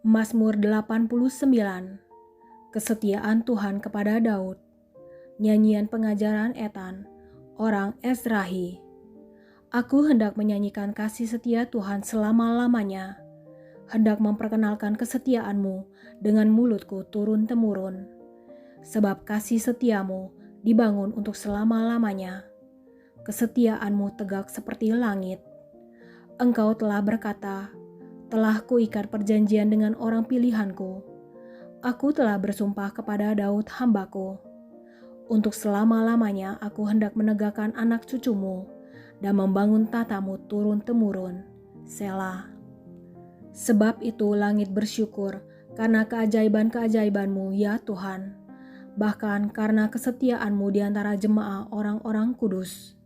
Mazmur 89. Kesetiaan Tuhan kepada Daud. Nyanyian pengajaran Etan, orang Ezrahi. Aku hendak menyanyikan kasih setia Tuhan selama-lamanya, hendak memperkenalkan kesetiaan-Mu dengan mulutku turun-temurun. Sebab kasih setiamu dibangun untuk selama-lamanya. Kesetiaan-Mu tegak seperti langit. Engkau telah berkata, telah kuikat perjanjian dengan orang pilihanku. Aku telah bersumpah kepada Daud hambaku. Untuk selama-lamanya aku hendak menegakkan anak cucumu dan membangun tatamu turun-temurun. Selah. Sebab itu langit bersyukur karena keajaiban-keajaiban-Mu ya Tuhan, bahkan karena kesetiaan-Mu di antara jemaah orang-orang kudus.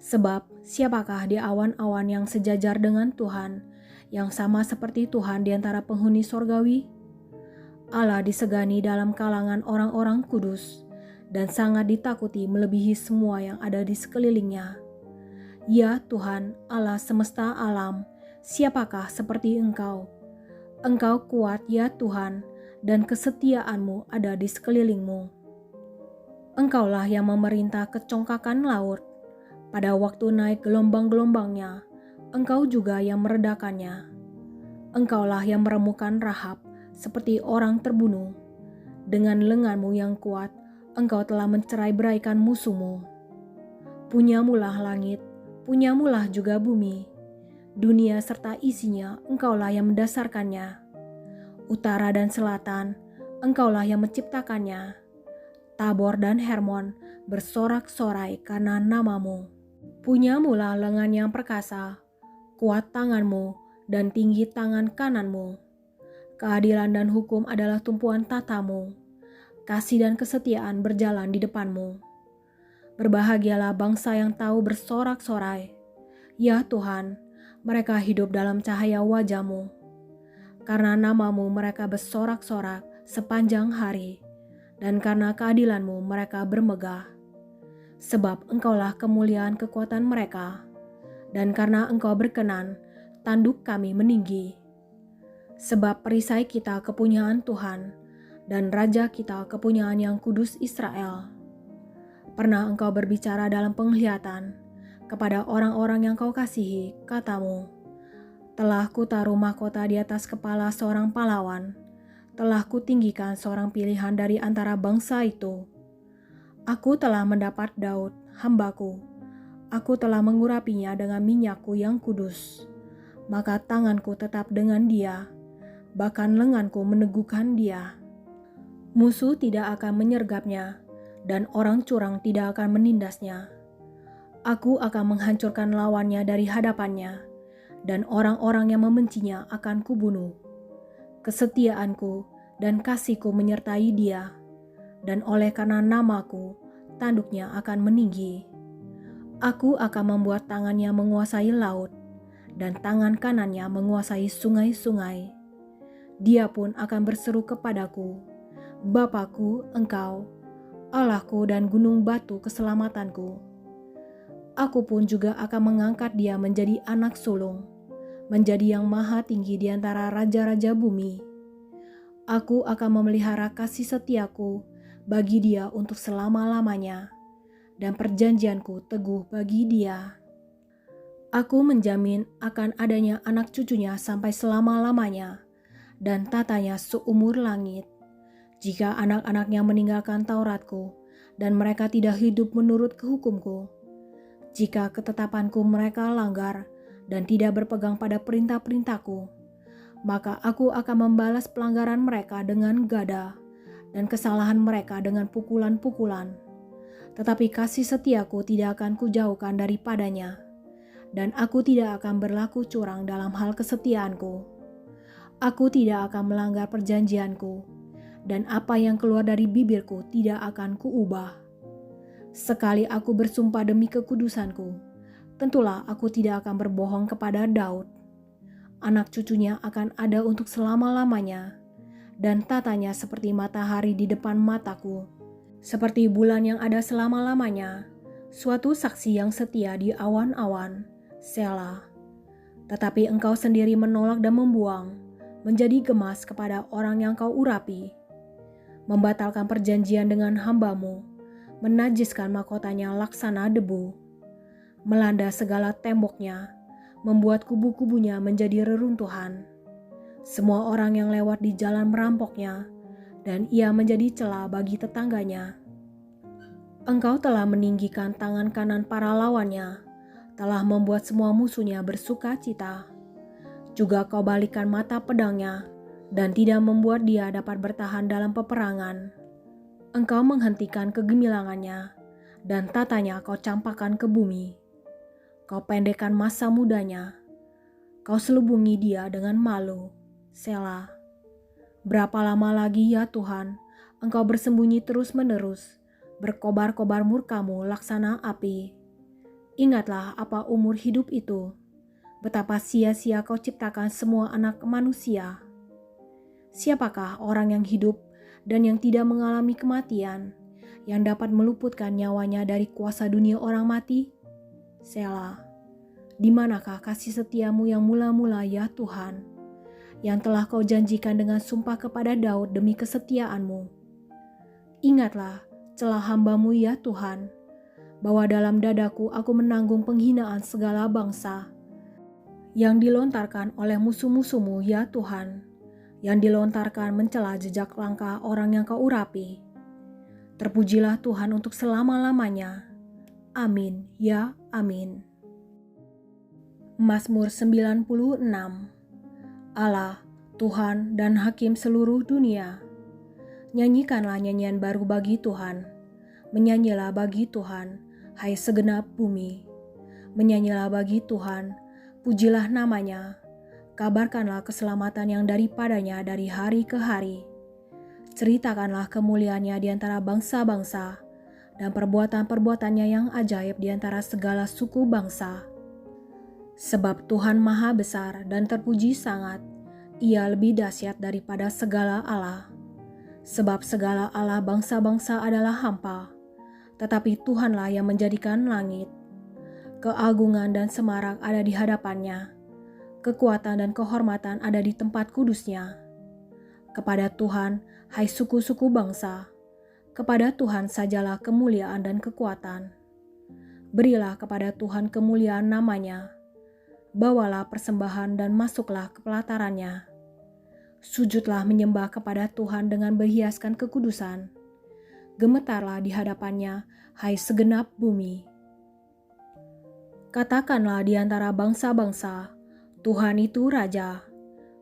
Sebab siapakah di awan-awan yang sejajar dengan Tuhan, yang sama seperti Tuhan di antara penghuni sorgawi? Allah disegani dalam kalangan orang-orang kudus, dan sangat ditakuti melebihi semua yang ada di sekelilingnya. Ya Tuhan, Allah semesta alam, siapakah seperti Engkau? Engkau kuat ya Tuhan, dan kesetiaan-Mu ada di sekelilingmu. Engkaulah yang memerintah kecongkakan laut. Pada waktu naik gelombang-gelombangnya, Engkau juga yang meredakannya. Engkaulah yang meremukan Rahab seperti orang terbunuh. Dengan lengan-Mu yang kuat, Engkau telah mencerai-beraikan musuh-Mu. Punyamulah langit, punyamulah juga bumi. Dunia serta isinya, Engkaulah yang mendasarkannya. Utara dan selatan, Engkaulah yang menciptakannya. Tabor dan Hermon bersorak-sorai karena nama-Mu. Punyamulah lengan yang perkasa, kuat tangan-Mu dan tinggi tangan kanan-Mu. Keadilan dan hukum adalah tumpuan tata-Mu. Kasih dan kesetiaan berjalan di depan-Mu. Berbahagialah bangsa yang tahu bersorak-sorai. Ya Tuhan, mereka hidup dalam cahaya wajah-Mu. Karena nama-Mu mereka bersorak-sorak sepanjang hari, dan karena keadilan-Mu mereka bermegah. Sebab Engkaulah kemuliaan kekuatan mereka, dan karena Engkau berkenan, tanduk kami meninggi. Sebab perisai kita kepunyaan Tuhan, dan Raja kita kepunyaan yang kudus Israel. Pernah Engkau berbicara dalam penglihatan kepada orang-orang yang Kau kasihi, kata-Mu, telah kutaruh mahkota di atas kepala seorang pahlawan, telah kutinggikan seorang pilihan dari antara bangsa itu. Aku telah mendapat Daud, hambaku. Aku telah mengurapinya dengan minyakku yang kudus. Maka tanganku tetap dengan dia, bahkan lenganku meneguhkan dia. Musuh tidak akan menyergapnya, dan orang curang tidak akan menindasnya. Aku akan menghancurkan lawannya dari hadapannya, dan orang-orang yang membencinya akan kubunuh. Kesetiaanku dan kasihku menyertai dia, dan oleh karena namaku, tanduknya akan meninggi. Aku akan membuat tangannya menguasai laut, dan tangan kanannya menguasai sungai-sungai. Dia pun akan berseru kepadaku, Bapakku, Engkau, Allahku dan gunung batu keselamatanku. Aku pun juga akan mengangkat dia menjadi anak sulung, menjadi yang maha tinggi di antara raja-raja bumi. Aku akan memelihara kasih setiaku bagi dia untuk selama-lamanya, dan perjanjianku teguh bagi dia. Aku menjamin akan adanya anak cucunya sampai selama-lamanya, dan tatanya seumur langit. Jika anak-anaknya meninggalkan Tauratku, dan mereka tidak hidup menurut kehukumku, jika ketetapanku mereka langgar, dan tidak berpegang pada perintah-perintahku, maka aku akan membalas pelanggaran mereka dengan gada, dan kesalahan mereka dengan pukulan-pukulan. Tetapi kasih setiaku tidak akan kujauhkan daripadanya, dan aku tidak akan berlaku curang dalam hal kesetiaanku. Aku tidak akan melanggar perjanjianku, dan apa yang keluar dari bibirku tidak akan kuubah. Sekali aku bersumpah demi kekudusanku, tentulah aku tidak akan berbohong kepada Daud. Anak cucunya akan ada untuk selama-lamanya, dan tatanya seperti matahari di depan mataku, seperti bulan yang ada selama-lamanya, suatu saksi yang setia di awan-awan, Selah. Tetapi engkau sendiri menolak dan membuang, menjadi gemas kepada orang yang kau urapi, membatalkan perjanjian dengan hambamu, menajiskan mahkotanya laksana debu, melanda segala temboknya, membuat kubu-kubunya menjadi reruntuhan. Semua orang yang lewat di jalan merampoknya, dan ia menjadi celah bagi tetangganya. Engkau telah meninggikan tangan kanan para lawannya, telah membuat semua musuhnya bersuka cita. Juga kau balikan mata pedangnya, dan tidak membuat dia dapat bertahan dalam peperangan. Engkau menghentikan kegemilangannya, dan tatanya kau campakkan ke bumi. Kau pendekkan masa mudanya, kau selubungi dia dengan malu. Selah. Berapa lama lagi ya Tuhan, engkau bersembunyi terus-menerus, berkobar-kobar murkamu laksana api. Ingatlah apa umur hidup itu, betapa sia-sia kau ciptakan semua anak manusia. Siapakah orang yang hidup dan yang tidak mengalami kematian, yang dapat meluputkan nyawanya dari kuasa dunia orang mati? Selah. Di manakah kasih setiamu yang mula-mula ya Tuhan, yang telah kau janjikan dengan sumpah kepada Daud demi kesetiaanmu? Ingatlah celah hambamu ya Tuhan, bahwa dalam dadaku aku menanggung penghinaan segala bangsa, yang dilontarkan oleh musuh-musuhmu ya Tuhan, yang dilontarkan mencela jejak langkah orang yang kau urapi. Terpujilah Tuhan untuk selama-lamanya. Amin, ya amin. Mazmur 96. Allah, Tuhan dan Hakim seluruh dunia. Nyanyikanlah nyanyian baru bagi Tuhan. Menyanyilah bagi Tuhan, hai segenap bumi. Menyanyilah bagi Tuhan, pujilah namanya. Kabarkanlah keselamatan yang daripadanya dari hari ke hari. Ceritakanlah kemuliaannya di antara bangsa-bangsa, dan perbuatan-perbuatannya yang ajaib di antara segala suku bangsa. Sebab Tuhan maha besar dan terpuji sangat, ia lebih dahsyat daripada segala Allah. Sebab segala Allah bangsa-bangsa adalah hampa, tetapi Tuhanlah yang menjadikan langit. Keagungan dan semarak ada di hadapannya, kekuatan dan kehormatan ada di tempat kudusnya. Kepada Tuhan, hai suku-suku bangsa, kepada Tuhan sajalah kemuliaan dan kekuatan. Berilah kepada Tuhan kemuliaan namanya. Bawalah persembahan dan masuklah ke pelatarannya. Sujudlah menyembah kepada Tuhan dengan berhiaskan kekudusan. Gemetarlah di hadapannya, hai segenap bumi. Katakanlah di antara bangsa-bangsa, Tuhan itu Raja.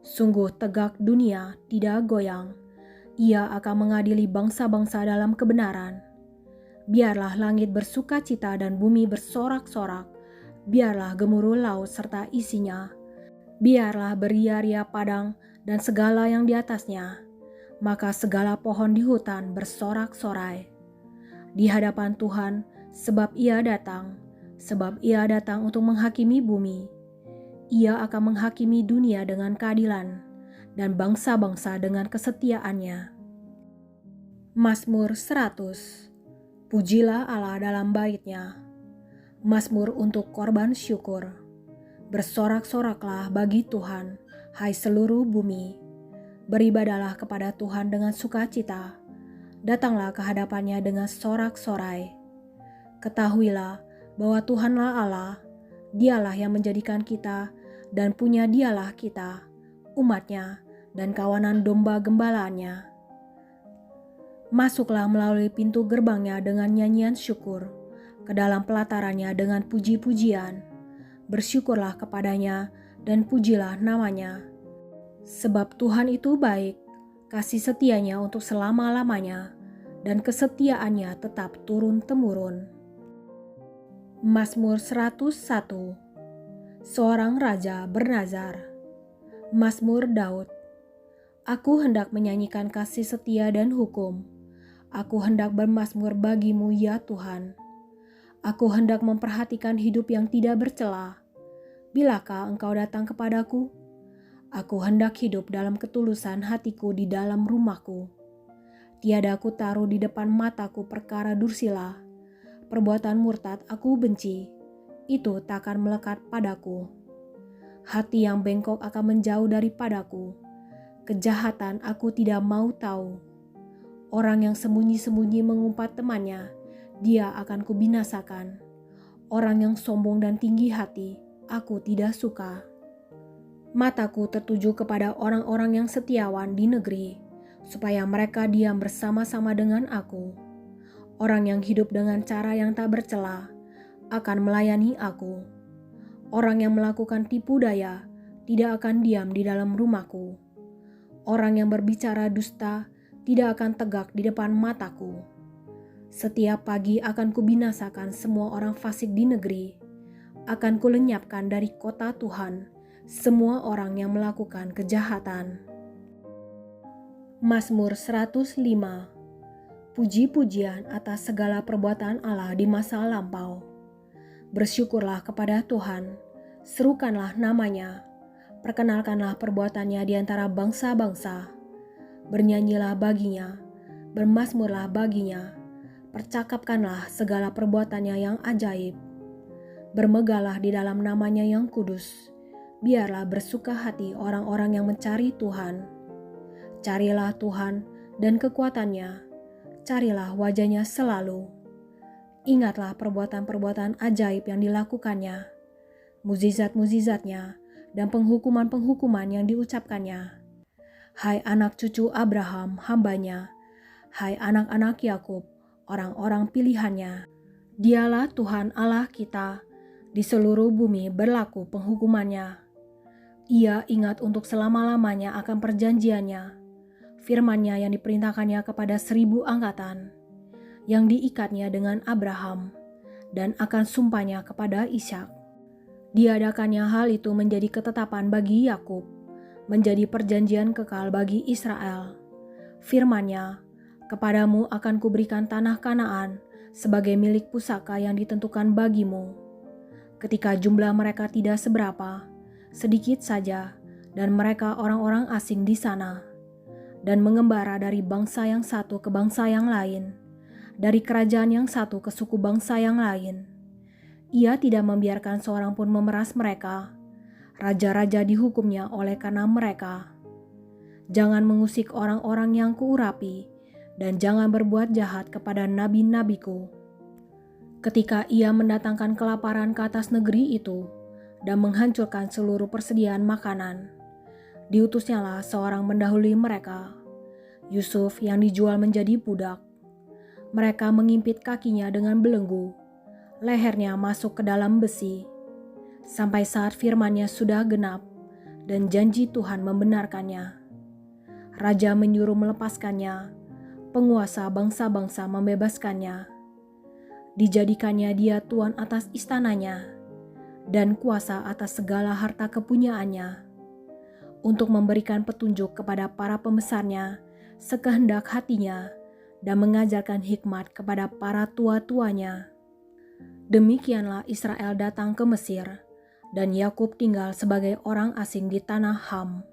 Sungguh tegak dunia, tidak goyang. Ia akan mengadili bangsa-bangsa dalam kebenaran. Biarlah langit bersuka cita dan bumi bersorak-sorak. Biarlah gemuruh laut serta isinya. Biarlah beria-ria padang dan segala yang di atasnya. Maka segala pohon di hutan bersorak-sorai di hadapan Tuhan, sebab ia datang untuk menghakimi bumi. Ia akan menghakimi dunia dengan keadilan dan bangsa-bangsa dengan kesetiaannya. Mazmur 100. Pujilah Allah dalam bait-Nya. Mazmur untuk korban syukur. Bersorak-soraklah bagi Tuhan, hai seluruh bumi. Beribadahlah kepada Tuhan dengan sukacita. Datanglah ke hadapannya dengan sorak-sorai. Ketahuilah bahwa Tuhanlah Allah, Dialah yang menjadikan kita, dan punya Dialah kita, umat-Nya, dan kawanan domba gembalaannya. Masuklah melalui pintu gerbangnya dengan nyanyian syukur, ke dalam pelatarannya dengan puji-pujian. Bersyukurlah kepadanya dan pujilah namanya. Sebab Tuhan itu baik, kasih setianya untuk selama-lamanya, dan kesetiaannya tetap turun-temurun. Mazmur 101. Seorang raja bernazar. Mazmur Daud. Aku hendak menyanyikan kasih setia dan hukum. Aku hendak bermazmur bagimu ya Tuhan. Aku hendak memperhatikan hidup yang tidak bercela. Bilakah engkau datang kepadaku? Aku hendak hidup dalam ketulusan hatiku di dalam rumahku. Tiada aku taruh di depan mataku perkara dursila. Perbuatan murtad aku benci. itu tak akan melekat padaku. Hati yang bengkok akan menjauh daripadaku. Kejahatan aku tidak mau tahu. Orang yang sembunyi-sembunyi mengumpat temannya, dia akan kubinasakan. Orang yang sombong dan tinggi hati, aku tidak suka. Mataku tertuju kepada orang-orang yang setiawan di negeri, supaya mereka diam bersama-sama dengan aku. Orang yang hidup dengan cara yang tak bercela akan melayani aku. Orang yang melakukan tipu daya tidak akan diam di dalam rumahku. Orang yang berbicara dusta tidak akan tegak di depan mataku. Setiap pagi akan kubinasakan semua orang fasik di negeri. Akan kulenyapkan dari kota Tuhan semua orang yang melakukan kejahatan. Mazmur 105. Puji-pujian atas segala perbuatan Allah di masa lampau. Bersyukurlah kepada Tuhan, serukanlah namanya, perkenalkanlah perbuatannya di antara bangsa-bangsa. Bernyanyilah baginya, bermazmurlah baginya, percakapkanlah segala perbuatannya yang ajaib. Bermegahlah di dalam namanya yang kudus, biarlah bersuka hati orang-orang yang mencari Tuhan. Carilah Tuhan dan kekuatannya, carilah wajahnya selalu. Ingatlah perbuatan-perbuatan ajaib yang dilakukannya, mukjizat-mukjizatnya, dan penghukuman-penghukuman yang diucapkannya. Hai anak cucu Abraham, hambanya, hai anak-anak Yakub, orang-orang pilihannya. Dialah Tuhan Allah kita, di seluruh bumi berlaku penghukumannya. Ia ingat untuk selama-lamanya akan perjanjiannya, firman-Nya yang diperintahkannya kepada 1000 angkatan, yang diikatnya dengan Abraham, dan akan sumpahnya kepada Ishak. Diadakannya hal itu menjadi ketetapan bagi Yakub, menjadi perjanjian kekal bagi Israel. Firman-Nya, kepadamu akan kuberikan tanah Kanaan sebagai milik pusaka yang ditentukan bagimu. Ketika jumlah mereka tidak seberapa, sedikit saja, dan mereka orang-orang asing di sana, dan mengembara dari bangsa yang satu ke bangsa yang lain, dari kerajaan yang satu ke suku bangsa yang lain. Ia tidak membiarkan seorang pun memeras mereka. Raja-raja dihukumnya oleh karena mereka. Jangan mengusik orang-orang yang kuurapi, dan jangan berbuat jahat kepada nabi-nabiku. Ketika ia mendatangkan kelaparan ke atas negeri itu, dan menghancurkan seluruh persediaan makanan, diutusnyalah seorang mendahului mereka, Yusuf yang dijual menjadi budak. Mereka mengimpit kakinya dengan belenggu, lehernya masuk ke dalam besi, sampai saat firman-Nya sudah genap dan janji Tuhan membenarkannya. Raja menyuruh melepaskannya, penguasa bangsa-bangsa membebaskannya. Dijadikannya dia tuan atas istananya dan kuasa atas segala harta kepunyaannya, untuk memberikan petunjuk kepada para pembesarnya sekehendak hatinya dan mengajarkan hikmat kepada para tua-tuanya. Demikianlah Israel datang ke Mesir, dan Yakub tinggal sebagai orang asing di tanah Ham.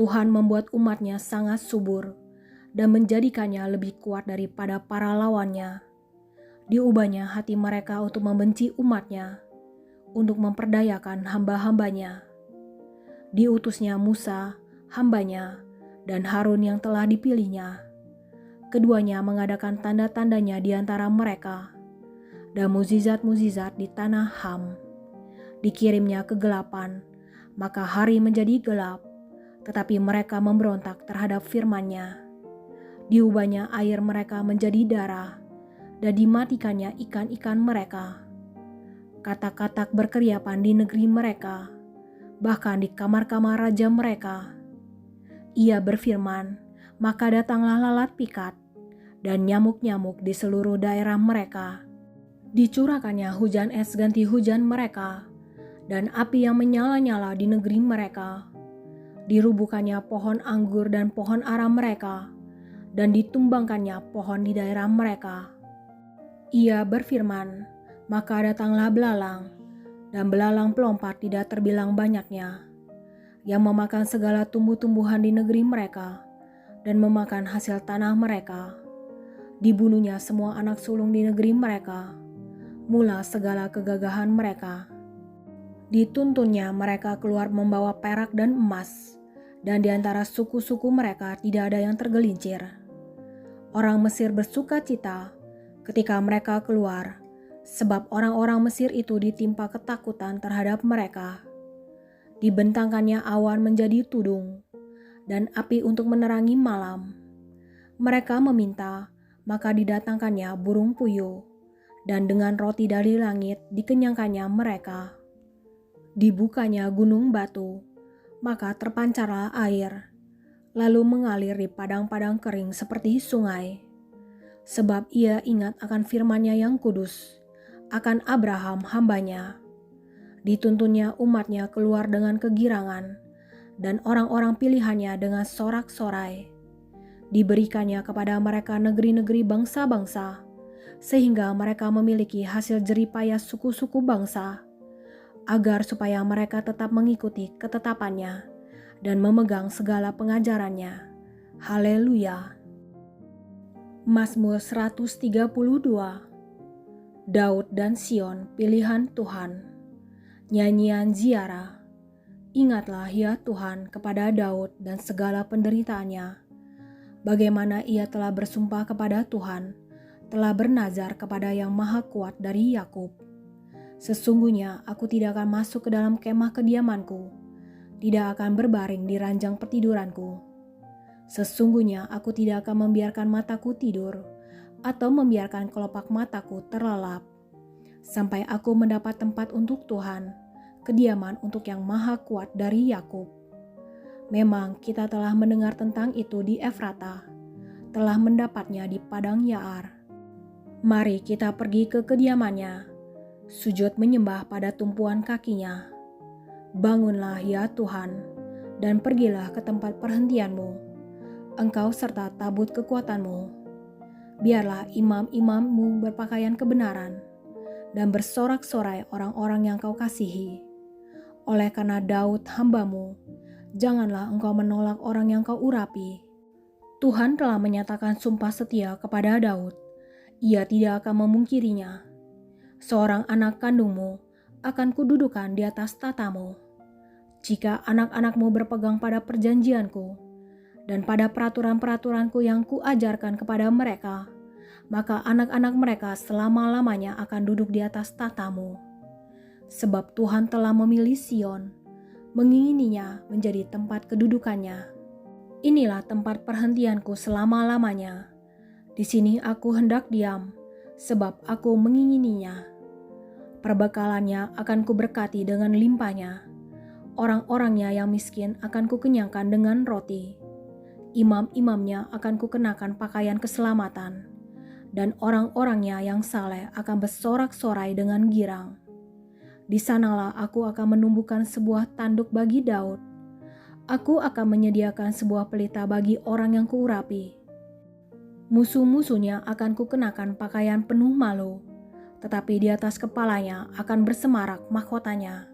Tuhan membuat umat-Nya sangat subur dan menjadikannya lebih kuat daripada para lawannya. Diubahnya hati mereka untuk membenci umat-Nya, untuk memperdayakan hamba-hambanya. Diutusnya Musa, hambanya, dan Harun yang telah dipilihnya. Keduanya mengadakan tanda-tandanya di antara mereka, dan mukjizat-mukjizat di tanah Ham. Dikirimnya kegelapan, maka hari menjadi gelap, tetapi mereka memberontak terhadap firman-Nya. Diubahnya air mereka menjadi darah, dan dimatikannya ikan-ikan mereka. Katak-katak berkeriapan di negeri mereka, bahkan di kamar-kamar raja mereka. Ia berfirman, maka datanglah lalat pikat dan nyamuk-nyamuk di seluruh daerah mereka. Dicurahkannya hujan es ganti hujan mereka, dan api yang menyala-nyala di negeri mereka. Dirubuhkannya pohon anggur dan pohon ara mereka, dan ditumbangkannya pohon di daerah mereka. Ia berfirman, maka datanglah belalang, dan belalang pelompat tidak terbilang banyaknya, yang memakan segala tumbuh-tumbuhan di negeri mereka, dan memakan hasil tanah mereka. Dibunuhnya semua anak sulung di negeri mereka. mula segala kegagahan mereka. Dituntunnya mereka keluar membawa perak dan emas, dan di antara suku-suku mereka tidak ada yang tergelincir. Orang Mesir bersuka cita ketika mereka keluar, sebab orang-orang Mesir itu ditimpa ketakutan terhadap mereka. Dibentangkannya awan menjadi tudung, dan api untuk menerangi malam. Mereka meminta, maka didatangkannya burung puyuh, dan dengan roti dari langit dikenyangkannya mereka. Dibukanya gunung batu, maka terpancarlah air, lalu mengalir di padang-padang kering seperti sungai. Sebab ia ingat akan firman-Nya yang kudus, akan Abraham hamba-Nya. Dituntunnya umat-Nya keluar dengan kegirangan, dan orang-orang pilihan-Nya dengan sorak-sorai. Diberikannya kepada mereka negeri-negeri bangsa-bangsa, sehingga mereka memiliki hasil jeripayah suku-suku bangsa, agar supaya mereka tetap mengikuti ketetapannya dan memegang segala pengajarannya. Haleluya. Mazmur 132. Daud dan Sion, pilihan Tuhan. Nyanyian ziarah. Ingatlah ya Tuhan kepada Daud dan segala penderitaannya, bagaimana ia telah bersumpah kepada Tuhan, telah bernazar kepada Yang Maha Kuat dari Yakub. Sesungguhnya aku tidak akan masuk ke dalam kemah kediamanku, tidak akan berbaring di ranjang pertiduranku. Sesungguhnya aku tidak akan membiarkan mataku tidur, atau membiarkan kelopak mataku terlelap, sampai aku mendapat tempat untuk Tuhan, kediaman untuk Yang Maha Kuat dari Yakub. Memang kita telah mendengar tentang itu di Efrata, telah mendapatnya di padang Yaar. Mari kita pergi ke kediamannya, sujud menyembah pada tumpuan kakinya. Bangunlah ya Tuhan, dan pergilah ke tempat perhentianmu, engkau serta tabut kekuatanmu. Biarlah imam-imammu berpakaian kebenaran, dan bersorak-sorai orang-orang yang kau kasihi. Oleh karena Daud hamba-Mu, janganlah engkau menolak orang yang kau urapi. Tuhan telah menyatakan sumpah setia kepada Daud, ia tidak akan memungkirinya. Seorang anak kandungmu akan kududukan di atas tatamu. Jika anak-anakmu berpegang pada perjanjianku dan pada peraturan-peraturanku yang kuajarkan kepada mereka, maka anak-anak mereka selama-lamanya akan duduk di atas tatamu. Sebab Tuhan telah memilih Sion, mengingininya menjadi tempat kedudukannya. Inilah tempat perhentianku selama-lamanya. Di sini aku hendak diam, sebab aku mengingininya. Perbekalannya akan kuberkati dengan limpahnya. Orang-orangnya yang miskin akan kukenyangkan dengan roti. Imam-imamnya akan kukenakan pakaian keselamatan, dan orang-orangnya yang saleh akan bersorak-sorai dengan girang. Di sanalah aku akan menumbuhkan sebuah tanduk bagi Daud. Aku akan menyediakan sebuah pelita bagi orang yang kuurapi. Musuh-musuhnya akan kukenakan pakaian penuh malu, tetapi di atas kepalanya akan bersemarak mahkotanya.